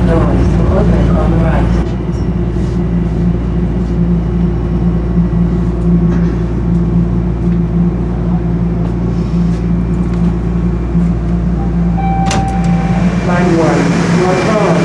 doors will open on the right. Line 1, northbound.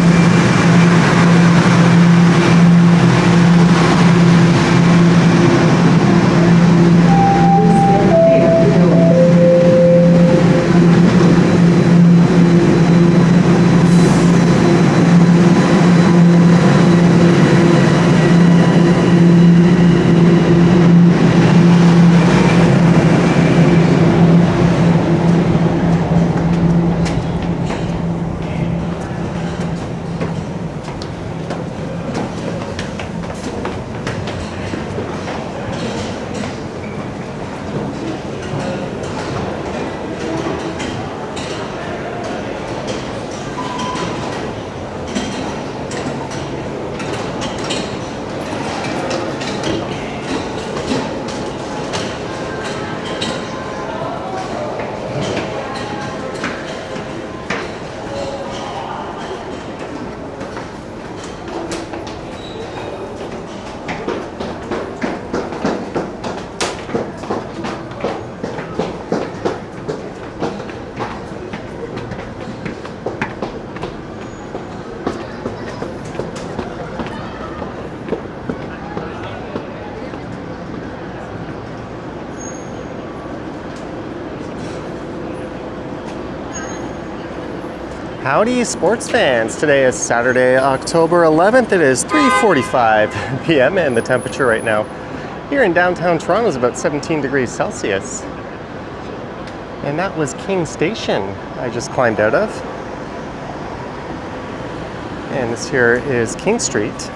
Howdy sports fans! Today is Saturday, October 11th. It is 3:45 p.m. and the temperature right now here in downtown Toronto is about 17 degrees Celsius. And that was King Station I just climbed out of. And this here is King Street.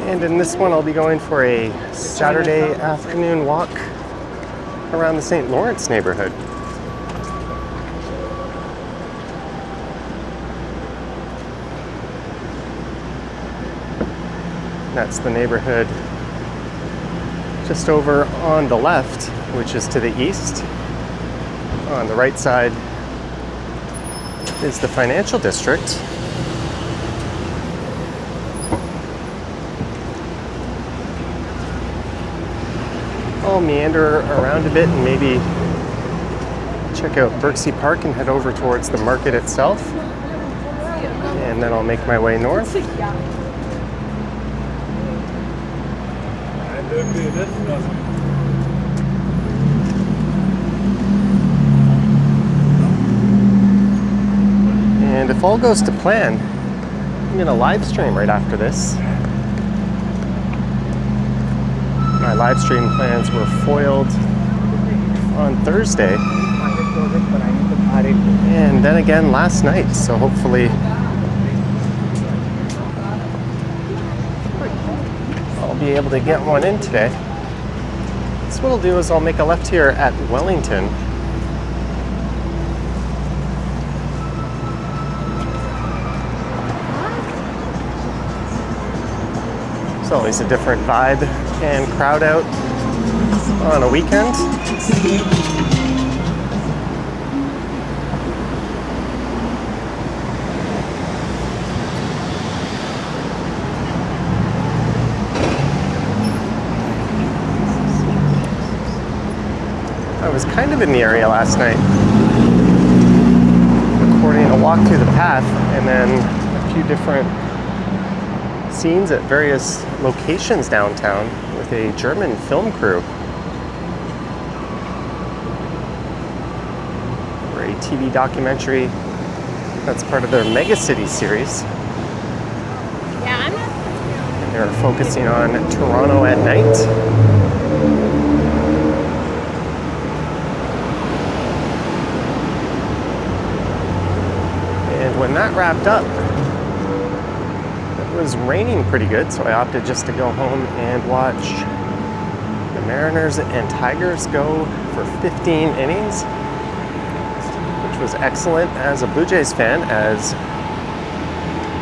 And in this one I'll be going for a Saturday afternoon walk around the St. Lawrence neighborhood. That's the neighborhood just over on the left, which is to the east. On the right side is the financial district. I'll meander around a bit and maybe check out Berzy Park and head over towards the market itself. And then I'll make my way north. And if all goes to plan, I'm going to live stream right after this. My live stream plans were foiled on Thursday and then again last night, so hopefully I'll be able to get one in today. So what I'll do is I'll make a left here at Wellington. It's always a different vibe and crowd out on a weekend. I was kind of in the area last night, recording a walk through the path and then a few different scenes at various locations downtown with a German film crew for a TV documentary that's part of their Mega City series. And they're focusing on Toronto at night. And when that wrapped up, it was raining pretty good, so I opted just to go home and watch the Mariners and Tigers go for 15 innings, which was excellent as a Blue Jays fan, as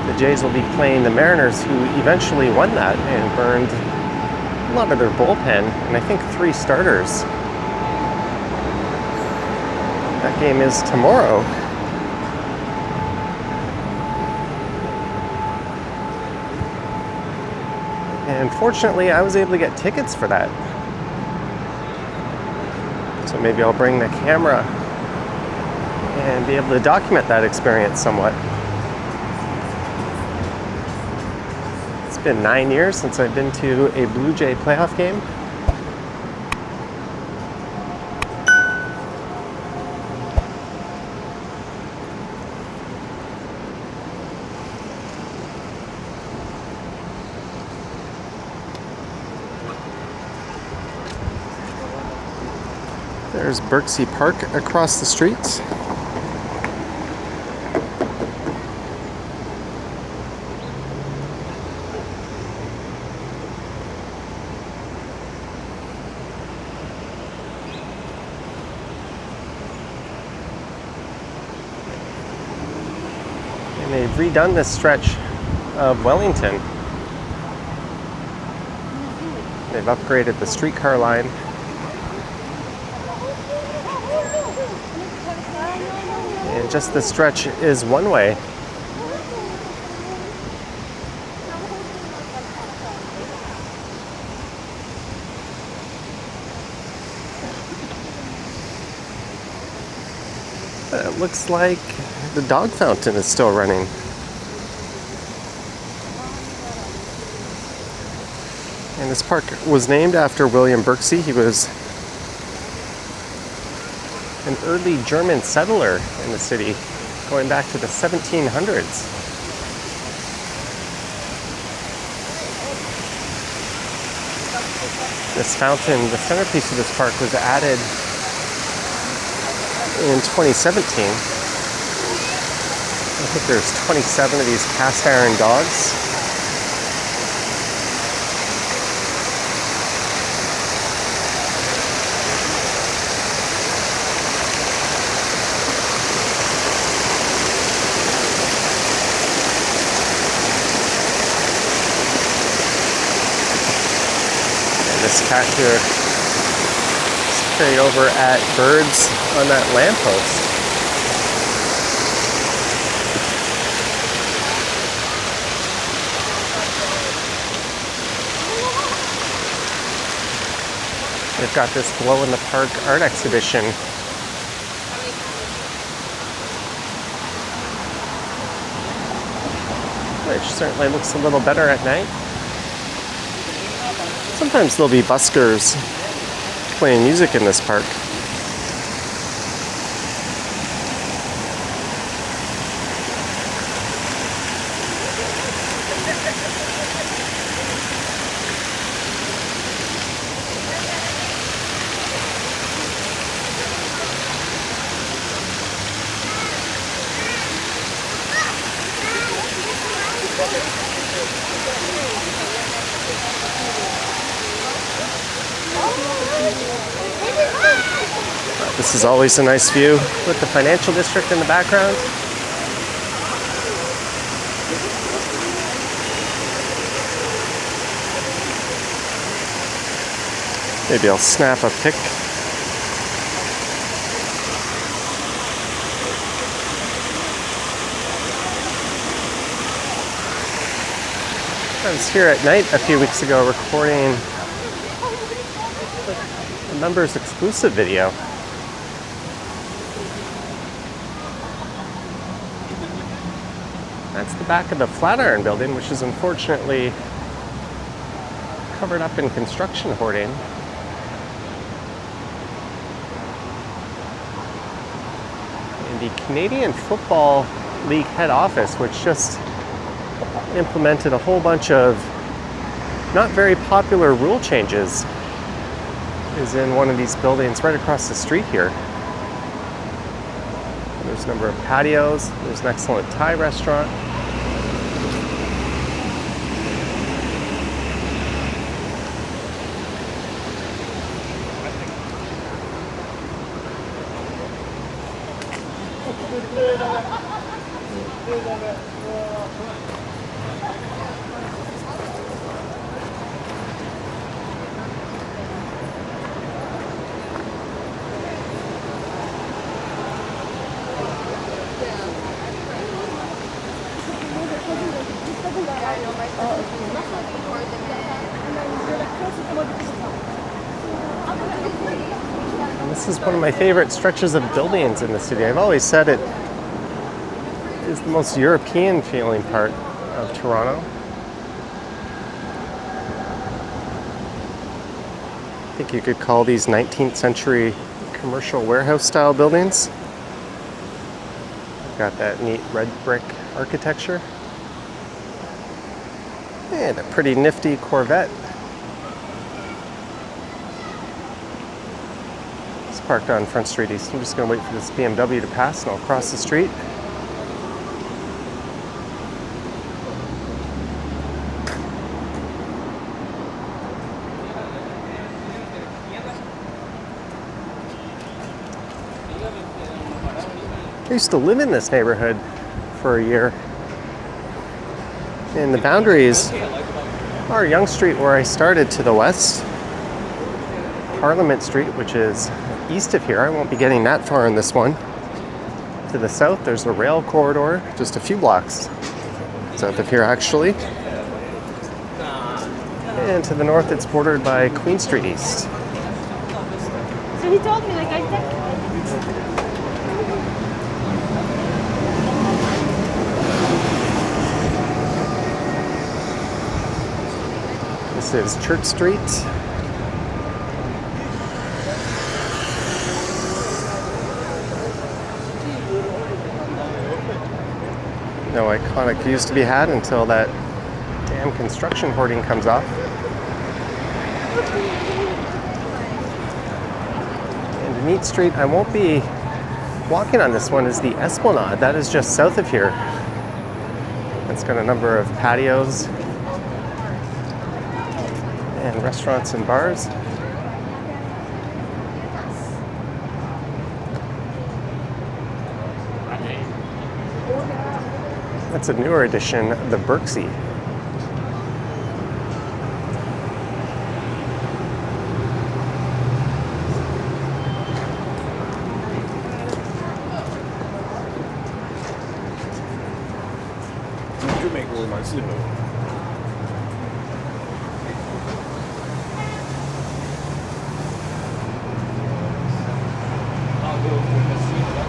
the Jays will be playing the Mariners, who eventually won that and burned a lot of their bullpen, and I think 3 starters that game is tomorrow. And fortunately, I was able to get tickets for that. So maybe I'll bring the camera and be able to document that experience somewhat. It's been 9 years since I've been to a Blue Jay playoff game. There's Berzy Park across the street. And they've redone this stretch of Wellington. They've upgraded the streetcar line. And just this stretch is one way. It looks like the dog fountain is still running. And this park was named after William Berzy. He was an early German settler in the city, going back to the 1700s. This fountain, the centerpiece of this park, was added in 2017. I think there's 27 of these cast iron dogs. This cat here is carried over at birds on that lamppost. They've got this glow in the park art exhibition. Which certainly looks a little better at night. Sometimes there'll be buskers playing music in this park. This is always a nice view with the financial district in the background. Maybe I'll snap a pic. I was here at night a few weeks ago recording a members exclusive video. That's the back of the Flatiron building, which is unfortunately covered up in construction hoarding. And the Canadian Football League head office, which just implemented a whole bunch of not very popular rule changes, is in one of these buildings right across the street here. There's a number of patios. There's an excellent Thai restaurant. And this is one of my favorite stretches of buildings in the city. I've always said it is the most European feeling part of Toronto. I think you could call these 19th century commercial warehouse style buildings. Got that neat red brick architecture. And a pretty nifty Corvette. It's parked on Front Street East. I'm just going to wait for this BMW to pass and I'll cross the street. I used to live in this neighborhood for a year. And the boundaries are Yonge Street, where I started, to the west. Parliament Street, which is east of here. I won't be getting that far in this one. To the south, there's a rail corridor, just a few blocks south of here, actually. And to the north, it's bordered by Queen Street East. So he told me, like, I think. This is Church Street. No iconic views to be had until that damn construction hoarding comes off. And a neat street, I won't be walking on this one, is the Esplanade. That is just south of here. It's got a number of patios and restaurants and bars. That's a newer edition, the Berzy.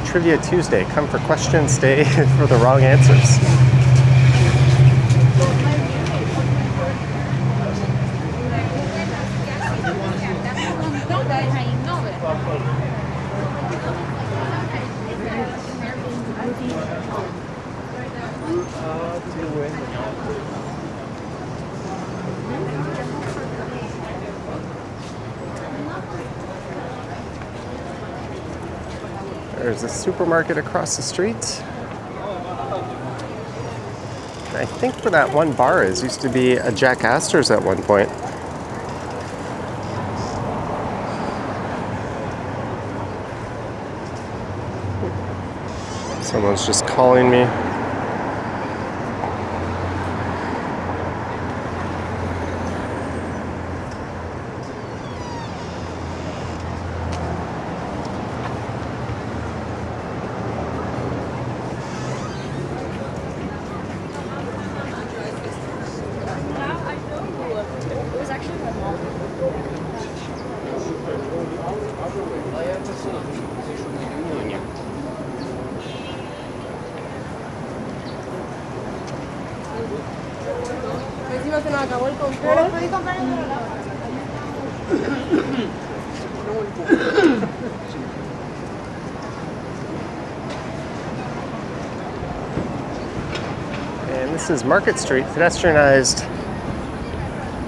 Trivia Tuesday. Come for questions, stay for the wrong answers. There's a supermarket across the street. I think where that one bar is used to be a Jack Astor's at one point. Someone's just calling me. Se nos acabó el comprar. ¿Puedes comprar en otro lado? And this is Market Street, pedestrianized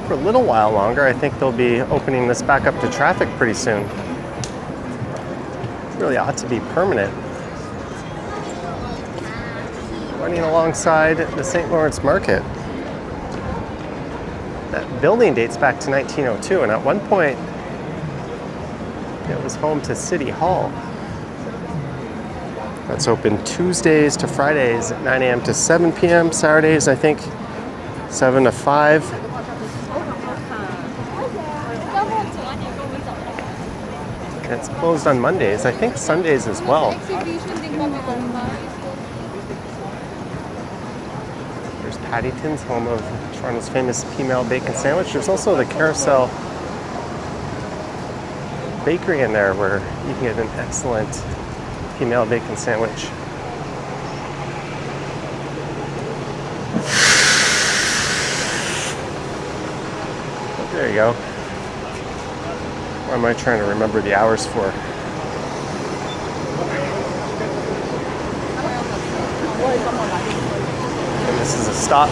for a little while longer. I think they'll be opening this back up to traffic pretty soon. It really ought to be permanent. Running alongside the St. Lawrence Market. That building dates back to 1902, and at one point it was home to City Hall. That's open Tuesdays to Fridays at 9 a.m. to 7 p.m. Saturdays, I think, 7 to 5. And it's closed on Mondays. I think Sundays as well. There's There's Paddington's, home of Toronto's famous female bacon sandwich. There's also the Carousel Bakery in there where you can get an excellent female bacon sandwich. There you go. What am I trying to remember the hours for? And this is a stop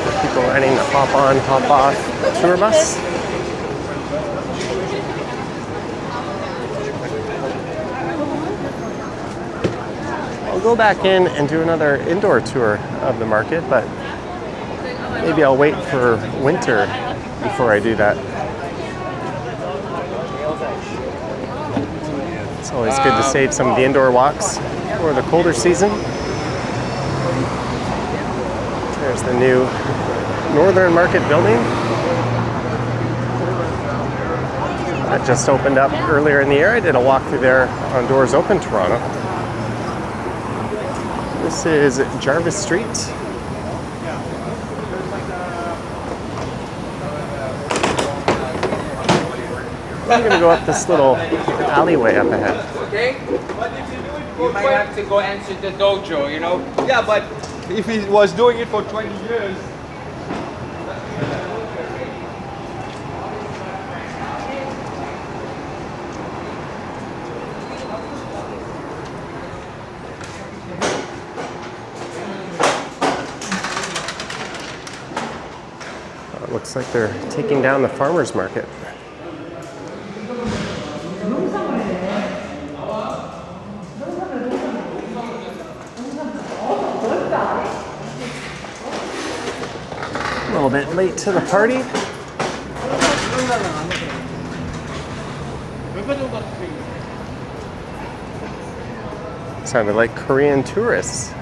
for people running the hop on, hop off tour bus. I'll go back in and do another indoor tour of the market, but maybe I'll wait for winter before I do that. It's always good to save some of the indoor walks for the colder season. There's the new Northern Market building that just opened up earlier in the year. I did a walk through there on Doors Open Toronto. This is Jarvis Street. I'm going to go up this little alleyway up ahead. Okay? But if you do it you might have to go answer the dojo, you know? Yeah, but if he was doing it for 20 years... It looks like they're taking down the farmers market. A little bit late to the party. Sounded like Korean tourists.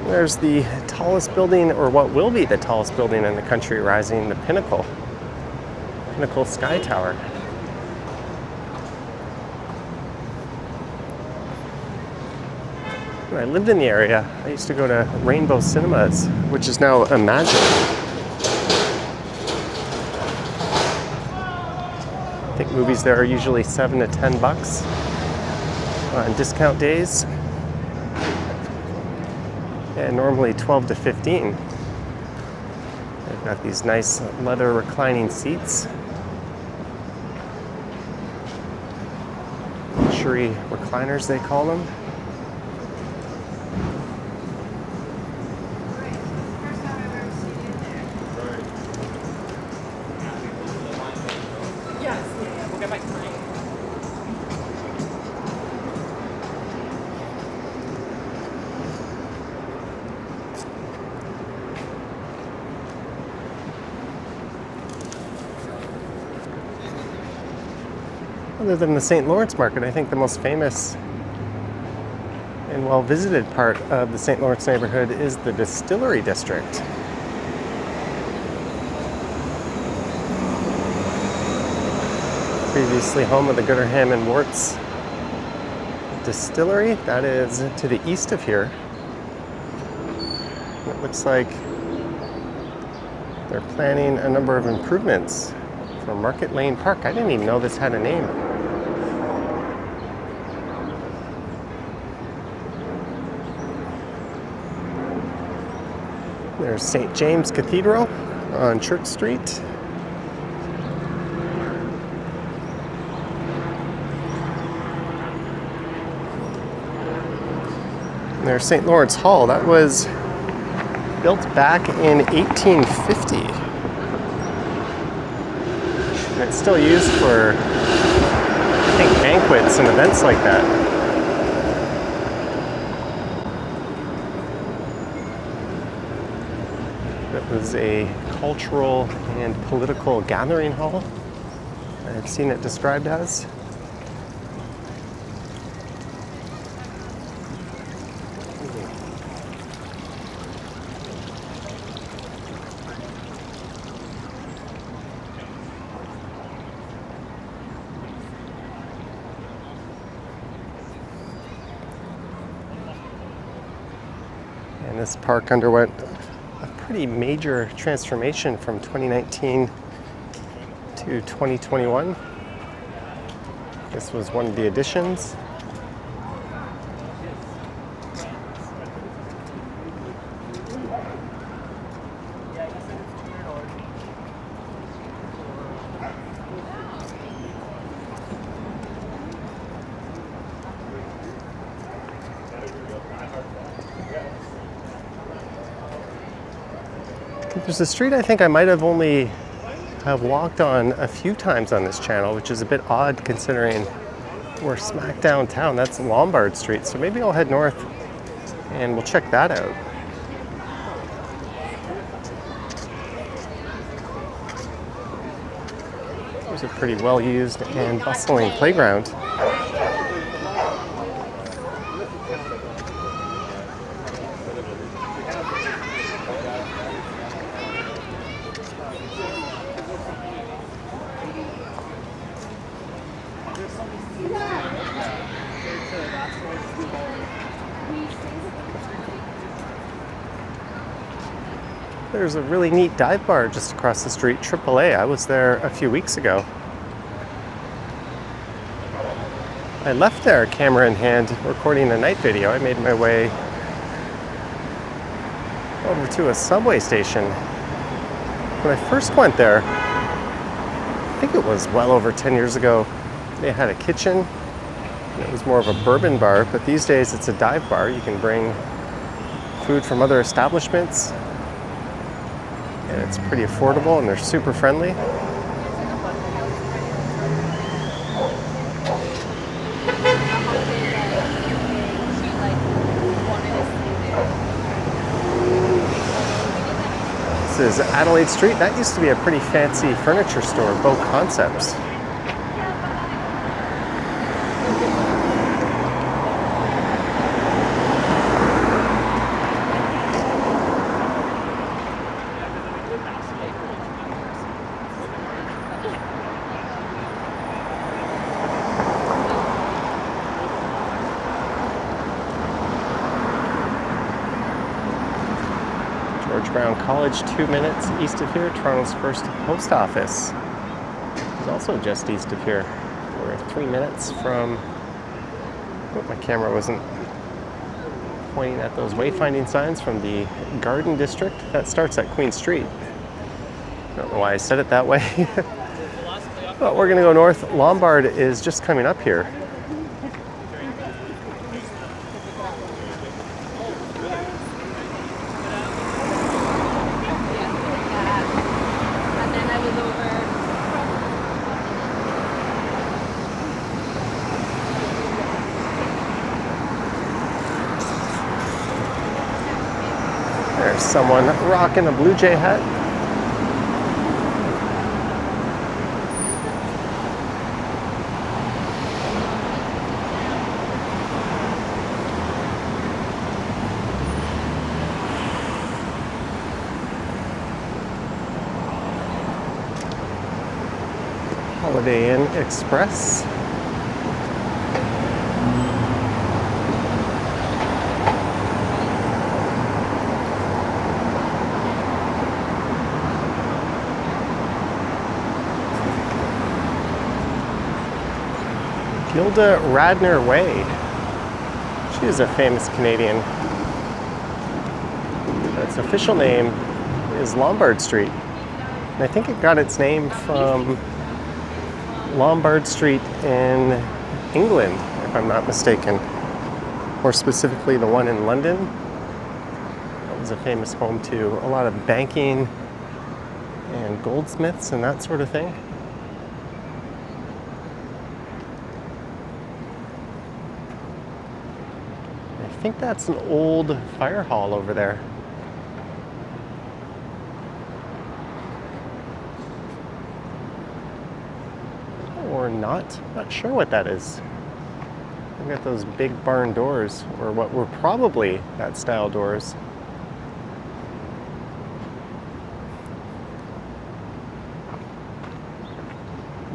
There's the tallest building, or what will be the tallest building in the country, rising, the Pinnacle Sky Tower. When I lived in the area, I used to go to Rainbow Cinemas, which is now Imagine. I think movies there are usually $7 to $10 on discount days, and normally 12 to 15. They've got these nice leather reclining seats. Luxury recliners, they call them. Other than the St. Lawrence Market, I think the most famous and well-visited part of the St. Lawrence neighborhood is the Distillery District. Previously home of the Gooderham and Worts Distillery, that is to the east of here. It looks like they're planning a number of improvements for Market Lane Park. I didn't even know this had a name. There's St. James Cathedral on Church Street. And there's St. Lawrence Hall. That was built back in 1850. And it's still used for, I think, banquets and events like that. It was a cultural and political gathering hall. I've seen it described as. And this park underwent a pretty major transformation from 2019 to 2021. This was one of the additions. There's a street I think I might have only have walked on a few times on this channel, which is a bit odd considering we're smack downtown. That's Lombard Street, so maybe I'll head north and we'll check that out. There's a pretty well-used and bustling playground. There's a really neat dive bar just across the street, AAA. I was there a few weeks ago. I left there camera in hand recording a night video. I made my way over to a subway station. When I first went there, I think it was well over 10 years ago, they had a kitchen. It was more of a bourbon bar, but these days it's a dive bar. You can bring food from other establishments. And it's pretty affordable and they're super friendly. This is Adelaide Street. That used to be a pretty fancy furniture store, Bow Concepts. College, 2 minutes east of here. Toronto's first post office is also just east of here. We're 3 minutes from, oh, my camera wasn't pointing at those wayfinding signs, from the Garden District. That starts at Queen Street. I don't know why I said it that way. But we're gonna go north. Lombard is just coming up here. There's someone rocking a Blue Jay hat. Holiday Inn Express. Gilda Radner Way. She is a famous Canadian. Its official name is Lombard Street. And I think it got its name from Lombard Street in England, if I'm not mistaken. More specifically, the one in London. That was a famous home to a lot of banking and goldsmiths and that sort of thing. I think that's an old fire hall over there. Or not sure what that is. We've got those big barn doors, or what were probably that style doors.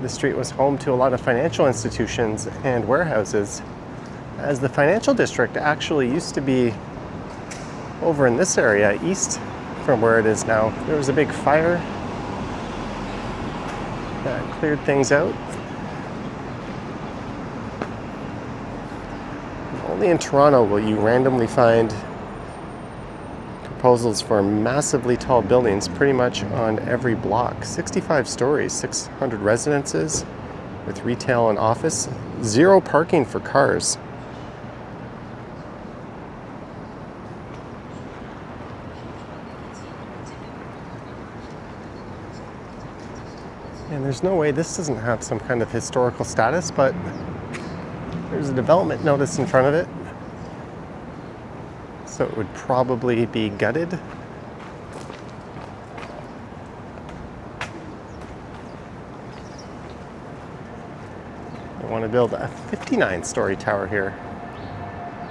The street was home to a lot of financial institutions and warehouses, as the financial district actually used to be over in this area, east from where it is now, there was a big fire that cleared things out. Only in Toronto will you randomly find proposals for massively tall buildings pretty much on every block. 65 stories, 600 residences with retail and office, 0 parking for cars. And there's no way this doesn't have some kind of historical status, but there's a development notice in front of it. So it would probably be gutted. They want to build a 59-story tower here.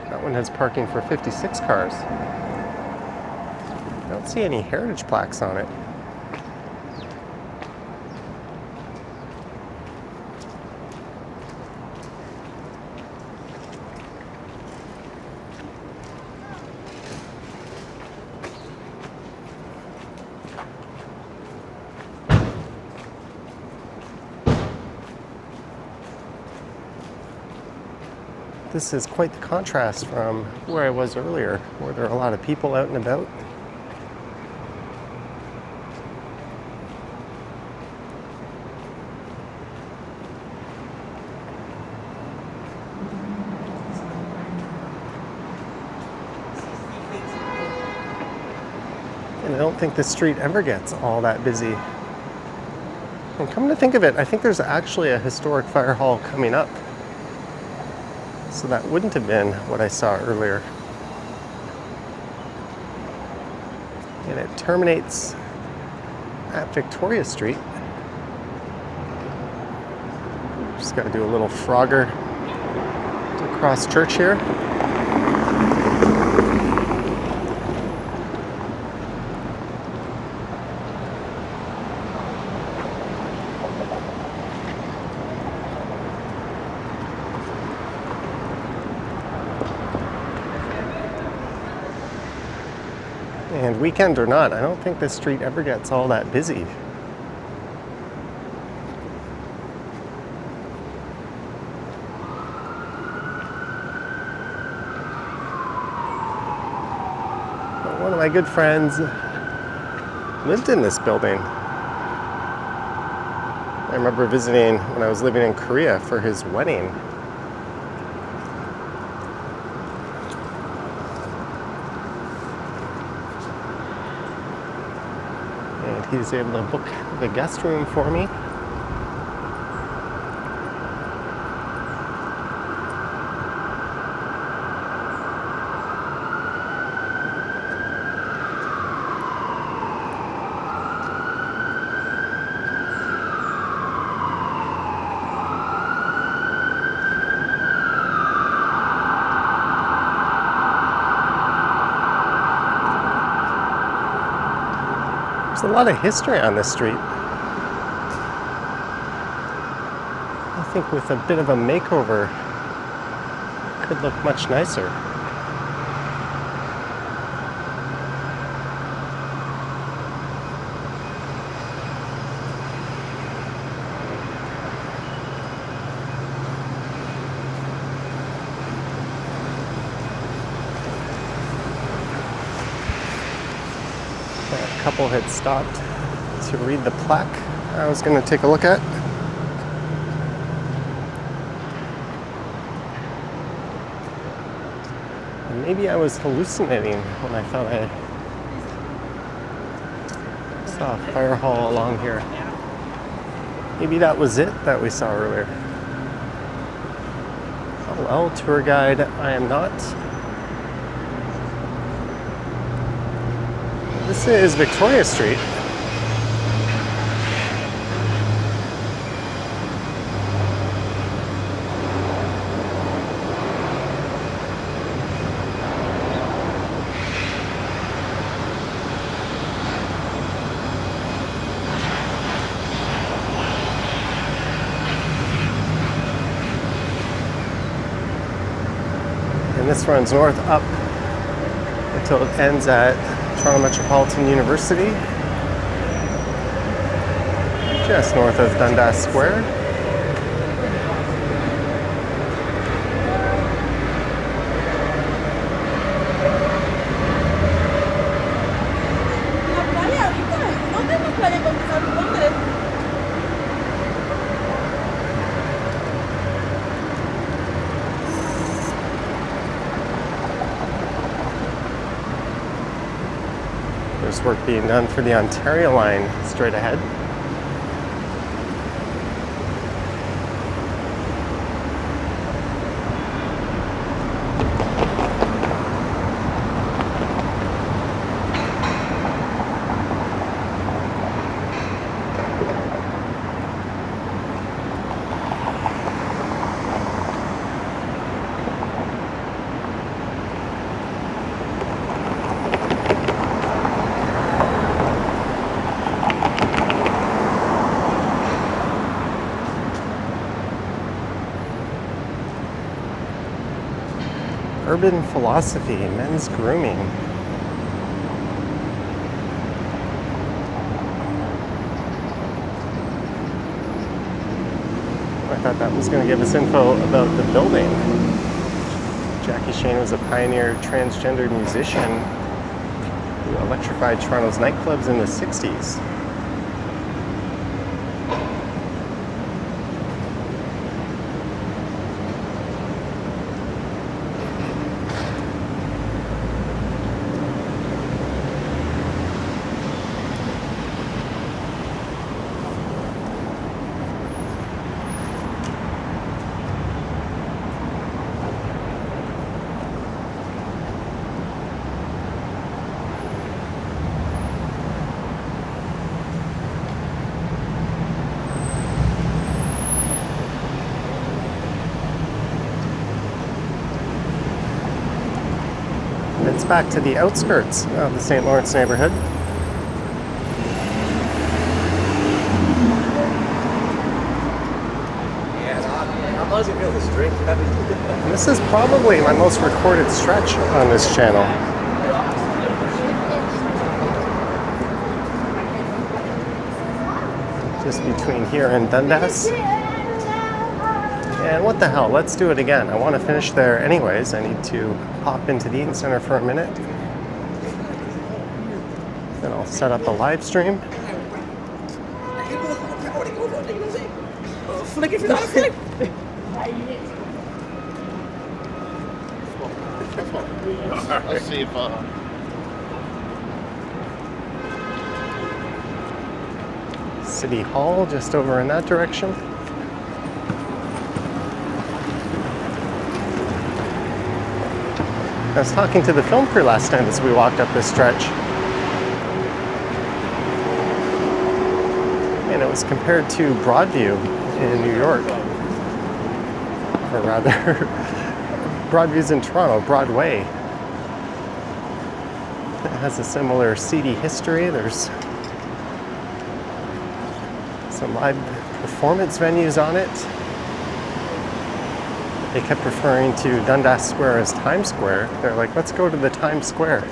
That one has parking for 56 cars. I don't see any heritage plaques on it. This is quite the contrast from where I was earlier, where there are a lot of people out and about. And I don't think this street ever gets all that busy. And come to think of it, I think there's actually a historic fire hall coming up. So that wouldn't have been what I saw earlier. And it terminates at Victoria Street. Just got to do a little Frogger to cross Church here. And weekend or not, I don't think this street ever gets all that busy. But one of my good friends lived in this building. I remember visiting when I was living in Korea for his wedding. He was able to book the guest room for me. There's a lot of history on this street. I think with a bit of a makeover, it could look much nicer. A couple had stopped to read the plaque I was going to take a look at. And maybe I was hallucinating when I thought I saw a fire hall along here. Maybe that was it that we saw earlier. Oh well, tour guide, I am not. This is Victoria Street. And this runs north up till it ends at Toronto Metropolitan University, just north of Dundas Square. There's work being done for the Ontario line straight ahead. Urban philosophy, men's grooming. I thought that was going to give us info about the building. Jackie Shane was a pioneer transgender musician who electrified Toronto's nightclubs in the 60s. It's back to the outskirts of the St. Lawrence neighborhood. This is probably my most recorded stretch on this channel. Just between here and Dundas. And what the hell, let's do it again. I want to finish there anyways. I need to pop into the Eaton Center for a minute. Then I'll set up a live stream. Let's see if City Hall just over in that direction. I was talking to the film crew last time as we walked up this stretch. And it was compared to Broadview in New York. Or rather, Broadview's in Toronto, Broadway. It has a similar seedy history. There's some live performance venues on it. They kept referring to Dundas Square as Times Square. They're like, let's go to the Times Square.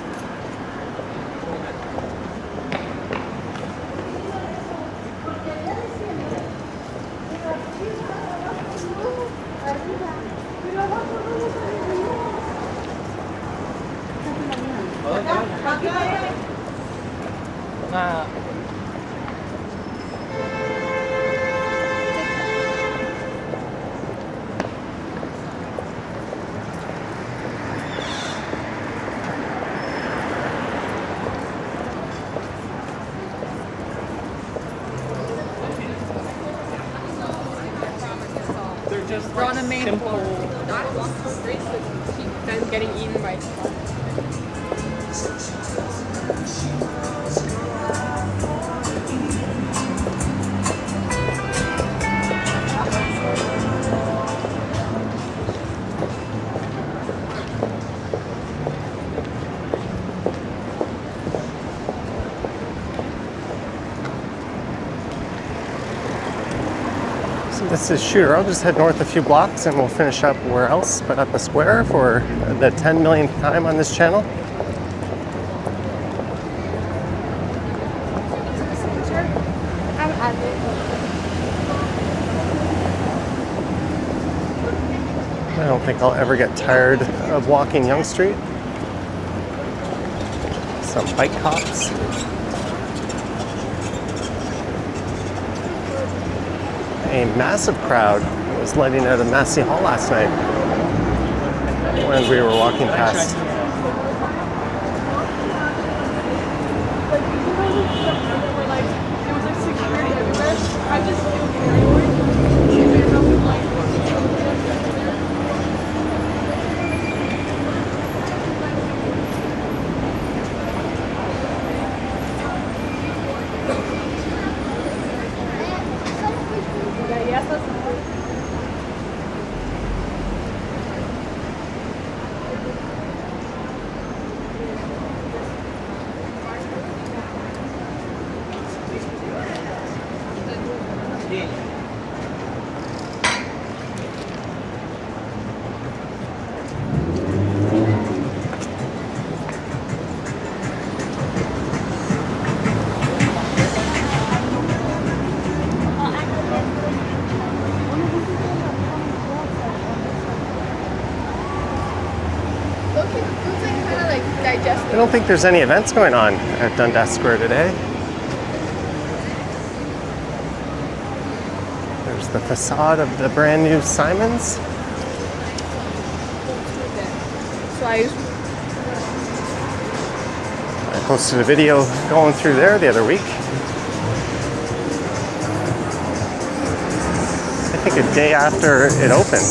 We're on a main floor. Not along the street, so keep them getting eaten by This is Shooter. I'll just head north a few blocks and we'll finish up where else but at the square for the 10 millionth time on this channel. I don't think I'll ever get tired of walking Yonge Street. Some bike cops. A massive crowd was letting out of Massey Hall last night when we were walking past. I don't think there's any events going on at Dundas Square today. There's the facade of the brand new Simon's. I posted a video going through there the other week. I think a day after it opened.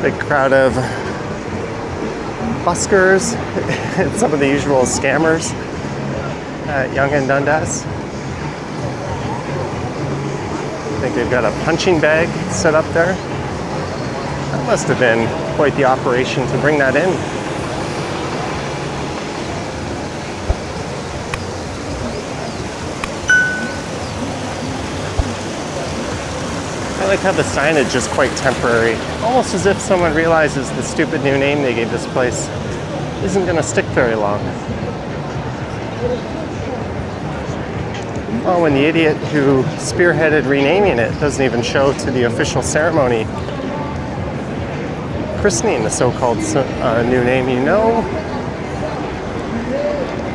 Big crowd of buskers and some of the usual scammers at Yonge and Dundas. I think they've got a punching bag set up there. That must have been quite the operation to bring that in. I like how the signage is quite temporary, almost as if someone realizes the stupid new name they gave this place isn't going to stick very long. Oh, and the idiot who spearheaded renaming it doesn't even show to the official ceremony christening the so-called new name. You know,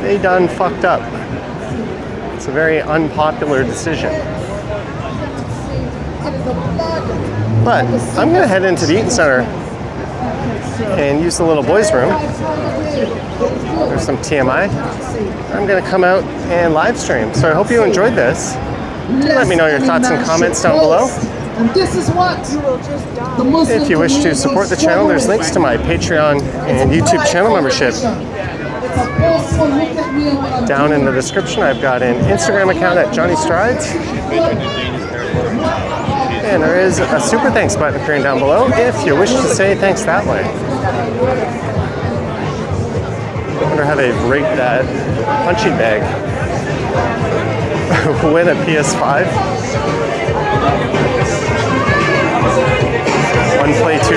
they done fucked up. It's a very unpopular decision. But I'm going to head into the Eaton Center and use the little boys' room. There's some TMI. I'm going to come out and live stream. So I hope you enjoyed this. Do let me know your thoughts and comments down below. And this is what If you wish to support the channel, there's links to my Patreon and YouTube channel membership down in the description. I've got an Instagram account at Johnny Strides. And there is a super thanks button appearing down below if you wish to say thanks that way. I wonder how they've rigged that punching bag. Win a PS5. One play $2.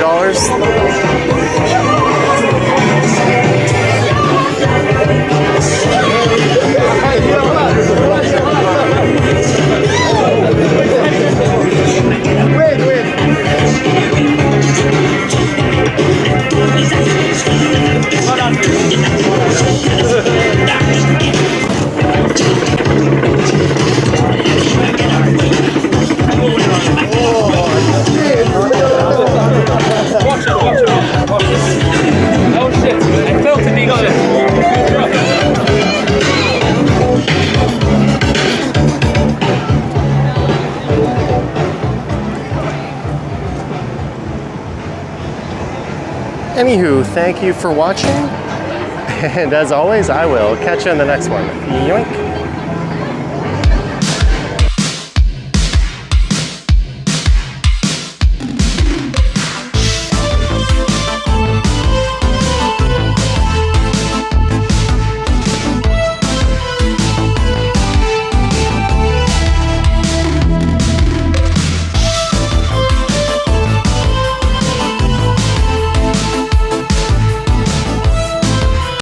Oh shit, I felt a deep shit. Anywho, thank you for watching. And as always, I will catch you in the next one. Yoink.